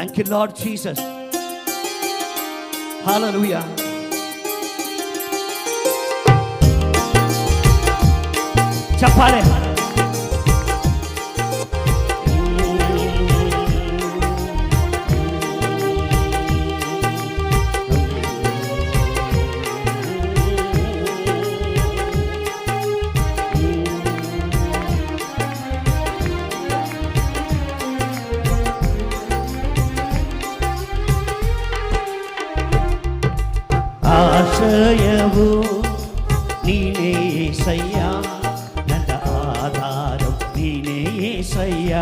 Thank you, Lord Jesus. Hallelujah. Chapale. ಆಶ್ರಯವು ನೀನೇ యేసయ్య, ನನ್ನ ಆಧಾರವು ನೀನೇ యేసయ్య.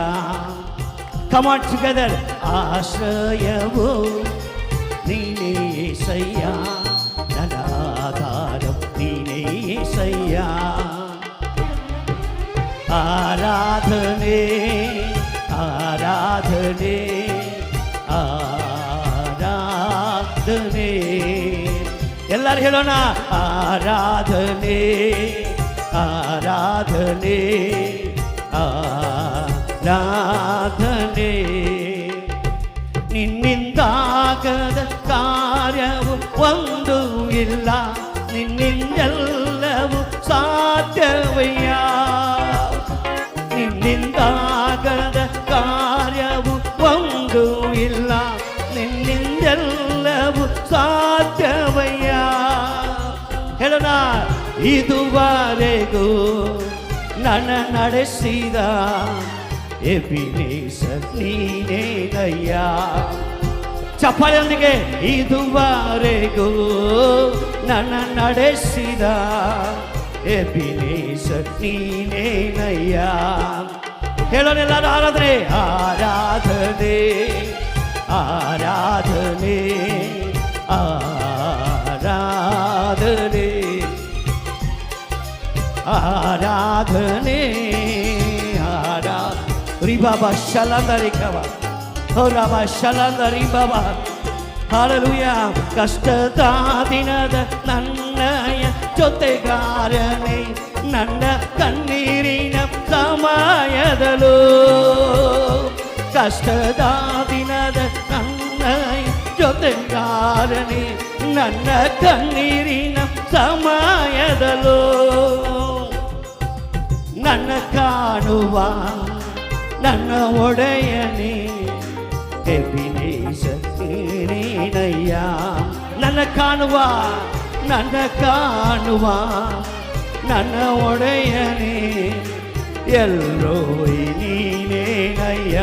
Come on together. ಆಶ್ರಯವು ನೀನೇ యేసయ్య, ನನ್ನ ಆಧಾರವು ನೀನೇ యేసయ్య. ಆರಾಧನೆ ಆರಾಧನೆ ಆರಾಧನೆ. ಎಲ್ಲರೂ ಹೇಳೋಣ, ಆರಾಧನೆ ಆರಾಧನೆ ಆರಾಧನೆ. ನಿನ್ನಿಂದಾಗದ ಕಾರ್ಯವು ಒಂದು ಇಲ್ಲ, ನಿನ್ನಿಂದೆಲ್ಲವೂ ಸಾಧ್ಯವಯ್ಯ. ನಿನ್ನಿಂದಾಗದ ಕಾರ್ಯವು ಒಂದು ಇಲ್ಲ, ನಿನ್ನಿಂದೆಲ್ಲವೂ ಸಾಧ್ಯವಯ್ಯ. ಹೇಳೋಣ, ಇದುವರೆಗೂ ನನ್ನ ನಡೆಸಿದ ಎಬಿನೇಸರ್ ನೀನೇನಯ್ಯ. ಚಪ್ಪಾಳೆಯೊಂದಿಗೆ, ಇದುವರೆಗೂ ನನ್ನ ನಡೆಸಿದ ಎಬಿನೇಸರ್ ನೀನೇನಯ್ಯ. ಹೇಳೋಣ ಎಲ್ಲರೂ, ಆರಾಧನೆ ಆರಾಧನೆ ಆರಾಧನೆ ಆರಾಧನೆ ಆರಾಧನೆ ರಿ ಬಾಬಾ ಶಲಂದರಿ ಕವ ಹೋ ರಾಮ ಶಲಂದರಿ ಬಾಬಾ. ಹಲ್ಲೆಲೂಯಾ. ಕಷ್ಟದ ದಿನದ ನನ್ನಯ ಜೊತೆಗಾರನೇ, ನನ್ನ ಕಣ್ಣೀರಿನ ಸಮಯದಲ್ಲೂ. ಕಷ್ಟದ ದಿನದ ನನ್ನ ಜೊತೆಗಾರನೇ, ನನ್ನ ಕಣ್ಣೀರಿನ ಸಮಯದಲ್ಲೂ. ನನ್ನ ಕಾಣುವ ನನ್ನ ಒಡೆಯನೇ ಎಬಿನೇಸರ್ ನೀನೇನಯ್ಯ. ನನ್ನ ಕಾಣುವ ನನ್ನ ಒಡೆಯನೇ ಎಲ್ಲೋಯ್ ನೀನೇನಯ್ಯ.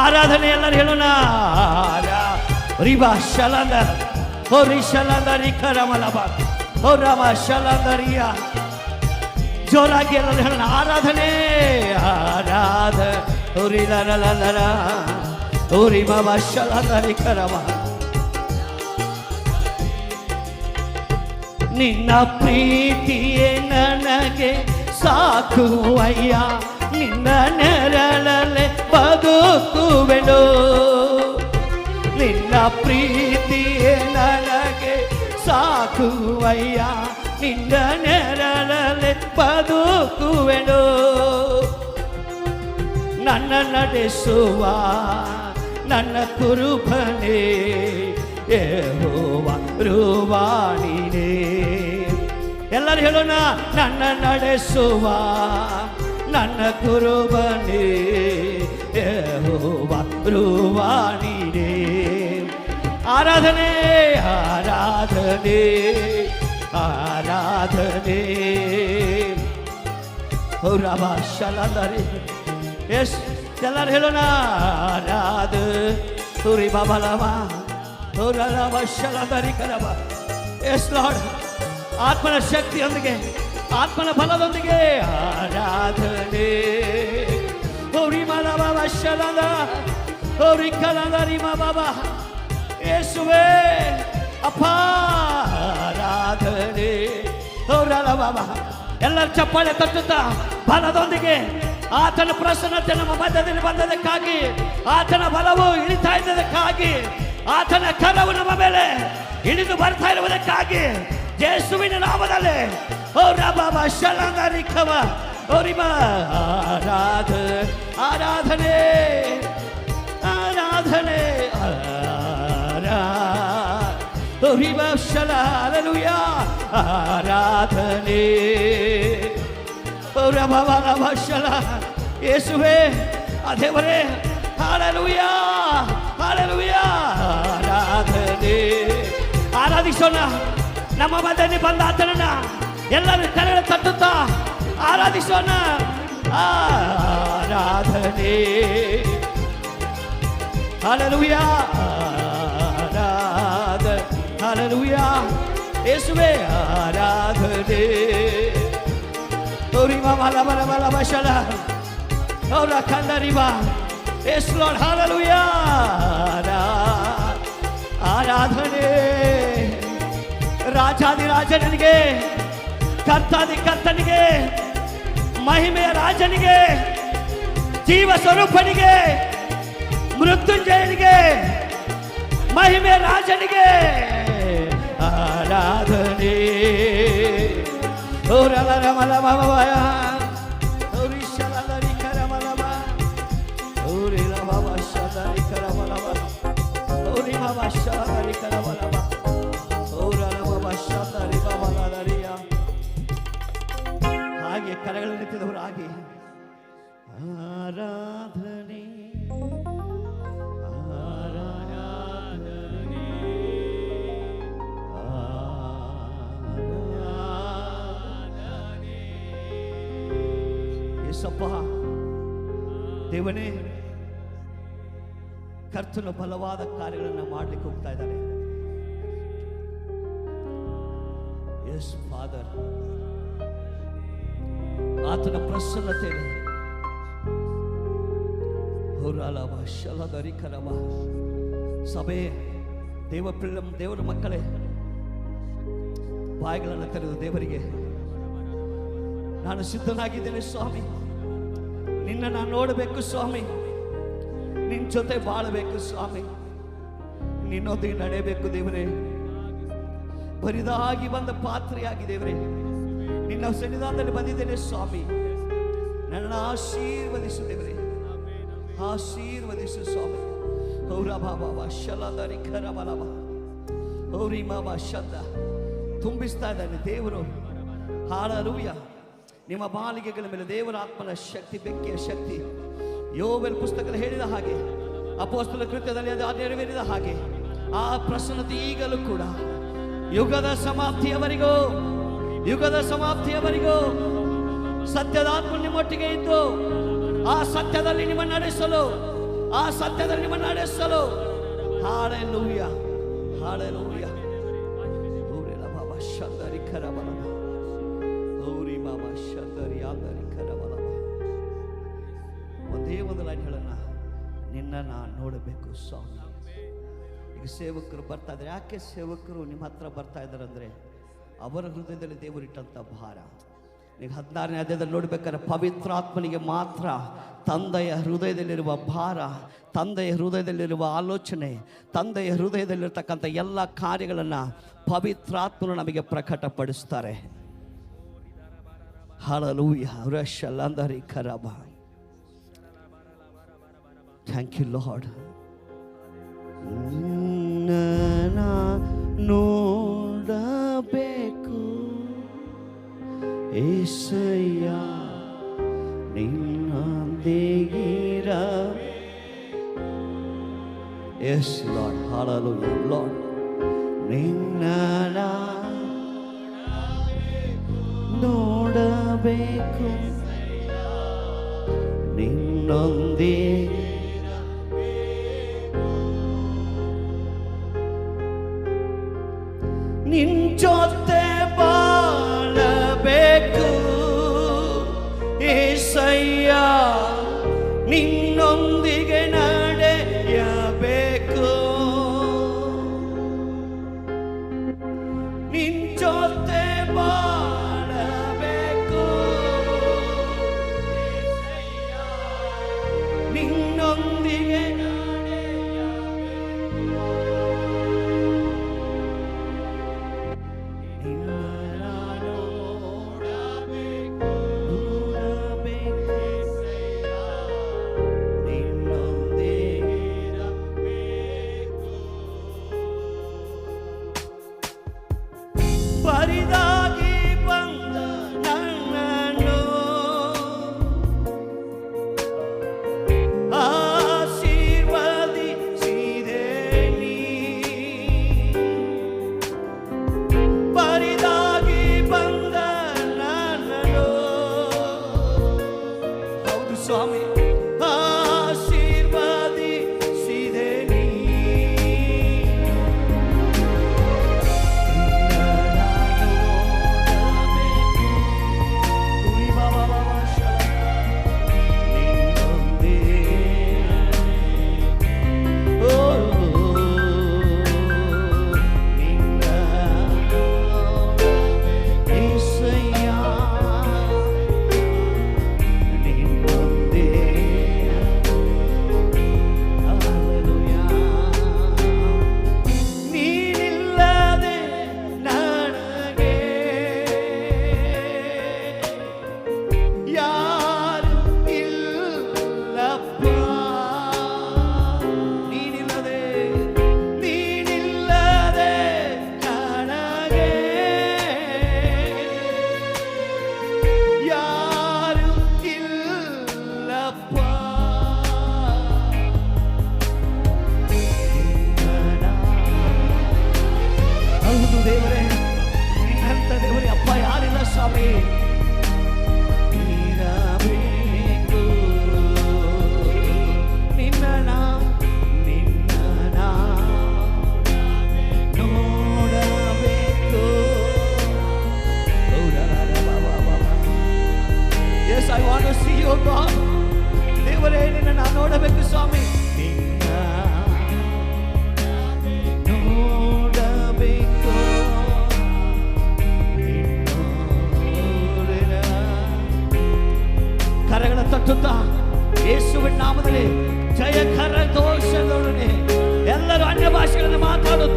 ಆರಾಧನೆ ಎಲ್ಲರೂ ಹೇಳೋಣ, ರಿಬಾ ಶಲಂದ ಹೋ ರಿ ಶಲಂದ ರಿಖರಮಲಬ ಹೋ ರಾಮ ಶಲಂದರಿಯ. ಜೋರಾಗಿ ಎಲ್ಲರೂ ಹೇಳೋಣ, ಆರಾಧನೆ ಆರಾಧ ಹುರಿ ಲರ ಹುರಿ ಬಾಬಾ ಶಲಂದ ರಿಖರಮ. ನಿನ್ನ ಪ್ರೀತಿಯೇ ನನಗೆ ಸಾಕುವಯ್ಯ, ನಿನ್ನ ನೆರಳಲೆ ಬದುಕುವೆನು. ನಿನ್ನ ಪ್ರೀತಿಯೇ ನನಗೆ ಸಾಕುವಯ್ಯ, ನಿನ್ನ ನೆರಳಲೆ ಬದುಕುವೆನು. ನನ್ನ ನಡೆಸುವ ನನ್ನ ಕುರುಬನೇ ಯೆಹೋವ ರೂವಾಣಿನೇ. ಎಲ್ಲರೂ ಹೇಳೋಣ, ನನ್ನ ನಡೆಸುವ ನನ್ನ ಕುರುಬನೇ ಯೆಹೋವ ರೂವಾಣಿನೇ. ಆರಾಧನೆ ಆರಾಧನೆ ಆರಾಧನೆ ಹೋ ರಾಮ ಶಲಂದರಿ. ಎಸ್ ಎಲ್ಲರೂ ಹೇಳೋಣ, ಆರಾಧ ತುರಿ ಬಾಬಾ ಲಮ ಹೋ ರಾಮ ಶಲಂದರಿ ಕರಬ. ಎಸ್ ಲಾರ್ಡ್, ಆತ್ಮನ ಶಕ್ತಿಯೊಂದಿಗೆ ಆತ್ಮನ ಬಲದೊಂದಿಗೆ ಆರಾಧನೆ. ಹೌರಿ ಮಾಲ ಬಾಬಾ ಶಲಂದ ಹೌರಿ ಕಲಂದ ರಿಮಾ ಬಾಬಾ. ಯೇಸುವೇ ಅಪ್ಪ ಆರಾಧನೆ ಹೌರಲ್ಲ ಬಾಬಾ. ಎಲ್ಲರ ಚಪ್ಪಾಳೆ ತಟ್ಟುತ್ತಾ ಬಲದೊಂದಿಗೆ ಆತನ ಪ್ರಸನ್ನತೆ ನಮ್ಮ ಮಧ್ಯದಲ್ಲಿ ಬಂದದಕ್ಕಾಗಿ, ಆತನ ಬಲವು ಇಳಿತಾ ಇದ್ದದಕ್ಕಾಗಿ, ಆತನ ಕರವು ನಮ್ಮ ಮೇಲೆ ಇಳಿದು ಬರ್ತಾ ಇರುವುದಕ್ಕಾಗಿ, ಯೇಸುವಿನ ನಾಮದಲ್ಲಿ ಓ ಬಾಬಾ ಶಲಂದರಿ ಕವ ಓರಿಬಾ. ಆರಾಧನೆ ಆರಾಧನೆ ಆರಾಧನೆ ಹಲ್ಲೆಲೂಯಾ ಆರಾಧನೆ ಯೇಸುವೇ ಆ ದೇವರೇ ಹಲ್ಲೆಲೂಯಾ ಹಲ್ಲೆಲೂಯಾ ಆರಾಧನೆ ಆರಾಧಿಸೋಣ ನಮ್ಮ ಮಧ್ಯದಲ್ಲಿ ಬಂದ ಆತನನ್ನ ಎಲ್ಲರೂ ಕರೆಗಳು ತಟ್ಟುತ್ತಾ ಆರಾಧಿಸೋಣ ಆರಾಧನೆ ಹಲ್ಲೆಲೂಯಾ ಹಲ್ಲೆಲೂಯಾ ಯೇಸುವೇ ಆರಾಧನೆ ಓರಿಮಾ ಮಲ ಮಲ ಮಲ ಬಶಲ ಓರ ಕಂದರಿವಾ ಯೇಸು ಲಾರ್ಡ್ ಹಲ್ಲೆಲೂಯಾ ಆರಾಧನೆ ರಾಜಾದಿ ರಾಜನಿಗೆ ಕರ್ತಾದಿ ಕರ್ತನಿಗೆ ಮಹಿಮೆಯ ರಾಜನಿಗೆ ಜೀವ ಸ್ವರೂಪನಿಗೆ ಮೃತ್ಯುಂಜಯನಿಗೆ ಮಹಿಮೆಯ ರಾಜನಿಗೆ ಆರಾಧನೆ ಓರಲರ ಮಲ ಮಮವಯ ಓರಿಶಲರಿ ಕರಮಲಮ ಓರಿಲ ಭವಶದರಿ ಕರಮಲಮ ಓರಿ ಭವಶದರಿ ಕರಮಲಮ ಓರಲ ಭವಶದರಿ ಭವಲದರಿಯ ಹಾಗೆ ಕರಗಳನ್ನು ಎತ್ತಿದವರು ಹಾಗೆ ಆರಾಧನೆ ಯೇಸಪ್ಪ ದೇವನೇ ಕರ್ತನ ಬಲವಾದ ಕಾರ್ಯಗಳನ್ನು ಮಾಡಲಿಕ್ಕೆ ಹೋಗ್ತಾ ಇದ್ದಾರೆ. ಎಸ್ ಫಾದರ್, ಆತನ ಪ್ರಸನ್ನತೆ ಸಭೆ ದೇವರ ಮಕ್ಕಳೇ ಬಾಯಿಗಳನ್ನು ತೆರೆದು ದೇವರಿಗೆ ನಾನು ಸಿದ್ಧನಾಗಿದ್ದೇನೆ ಸ್ವಾಮಿ, ನಿನ್ನ ನಾನು ನೋಡಬೇಕು ಸ್ವಾಮಿ, ನಿನ್ನ ಜೊತೆ ಬಾಳಬೇಕು ಸ್ವಾಮಿ, ನಿನ್ನೊಂದಿಗೆ ನಡೆಯಬೇಕು ದೇವರೇ. ಬರಿದಾಗಿ ಬಂದ ಪಾತ್ರೆಯಾಗಿ ದೇವರೇ ನಿನ್ನ ಸನ್ನಿಧಾನದಲ್ಲಿ ಬಂದಿದ್ದೇನೆ ಸ್ವಾಮಿ, ನನ್ನ ಆಶೀರ್ವದಿಸು ದೇವರೇ, ಆಶೀರ್ವದಿಸು ಸ್ವಾಮಿ. ಶಬ್ದ ತುಂಬಿಸ್ತಾ ಇದ್ದಾನೆ ದೇವರು. ಹಾಳರೂಯ ನಿಮ್ಮ ಬಾಲಿಗೆಗಳ ಮೇಲೆ ದೇವರ ಆತ್ಮನ ಶಕ್ತಿ, ಬೆಂಕಿಯ ಶಕ್ತಿ. ಯೋಬೆಲ್ ಪುಸ್ತಕದಲ್ಲಿ ಹೇಳಿದ ಹಾಗೆ, ಅಪೊಸ್ತಲರ ಕೃತ್ಯದಲ್ಲಿ ಅದು ನೆರವೇರಿದ ಹಾಗೆ ಆ ಪ್ರಸನ್ನತೆ ಈಗಲೂ ಕೂಡ ಯುಗದ ಸಮಾಪ್ತಿಯವರೆಗೂ, ಯುಗದ ಸಮಾಪ್ತಿಯವರೆಗೂ ಸತ್ಯದ ಆತ್ಮ ನಿಮ್ಮೊಟ್ಟಿಗೆ ಇದ್ದು ಆ ಸತ್ಯದಲ್ಲಿ ನಿಮ್ಮ ನಡೆಸಲು, ಆ ಸತ್ಯದಲ್ಲಿ ನಿಮ್ಮ ನಡೆಸಲು. Hallelujah, hallelujah. ಓರಿಲ ಬಾಬಾ ಶಂದರಿ ಕರಬಲಮ, ಓರಿ ಬಾಬಾ ಶಂದರಿ ಆದರಿ ಕರಬಲಮ. ಒಂದೇ ಒಂದು ಲೈನ್ ಹೇಳೋಣ, ನಿನ್ನ ನಾನು ನೋಡಬೇಕು ಸ್ವಾಮಿ. ಈಗ ಸೇವಕರು ಬರ್ತಾ ಇದ್ದಾರೆ. ಯಾಕೆ ಸೇವಕರು ನಿಮ್ಮ ಹತ್ರ ಬರ್ತಾ ಇದ್ದಾರೆ ಅಂದರೆ ಅವರ ಹೃದಯದಲ್ಲಿ ದೇವರಿಟ್ಟಂಥ ಭಾರ. ಈಗ 16ನೇ ಅಧ್ಯಾಯದಲ್ಲಿ ನೋಡ್ಬೇಕಾದ್ರೆ ಪವಿತ್ರಾತ್ಮನಿಗೆ ಮಾತ್ರ ತಂದೆಯ ಹೃದಯದಲ್ಲಿರುವ ಭಾರ, ತಂದೆಯ ಹೃದಯದಲ್ಲಿರುವ ಆಲೋಚನೆ, ತಂದೆಯ ಹೃದಯದಲ್ಲಿರ್ತಕ್ಕಂಥ ಎಲ್ಲ ಕಾರ್ಯಗಳನ್ನು ಪವಿತ್ರಾತ್ಮನು ನಮಗೆ ಪ್ರಕಟಪಡಿಸ್ತಾರೆ. ಹಲ್ಲೆಲೂಯಾ. ರಶಲಂದರಿ ಖರಬ. Thank you lord. ನೋಡಬೇಕು ಏಸಯ್ಯ ನಿನ್ನೊಂದಿಗಿರ. Yes lord, hallelujah lord. ನಿನ್ನ ನೋಡಬೇಕು, ನಿನ್ನೊಂದಿಗೆ ನಿನ್ ಜೊತೆ ಬಾಳಬೇಕು ಏಸಯ್ಯ, ನಿನ್ನೊಂದಿಗೆ ನಡೆಯಬೇಕು, ನಿನ್ ಜೊತೆ ಬಾಳಬೇಕು, ನಿನ್ನೊಂದಿಗೆ ತಟ್ಟುತ್ತಾ ಯೇಸುವಿನ ನಾಮದಲ್ಲಿ ಜಯಕರ ದೋಷದೊಡನೆ ಎಲ್ಲರೂ ಅನ್ಯ ಭಾಷೆಗಳನ್ನು ಮಾತಾಡುತ್ತಾ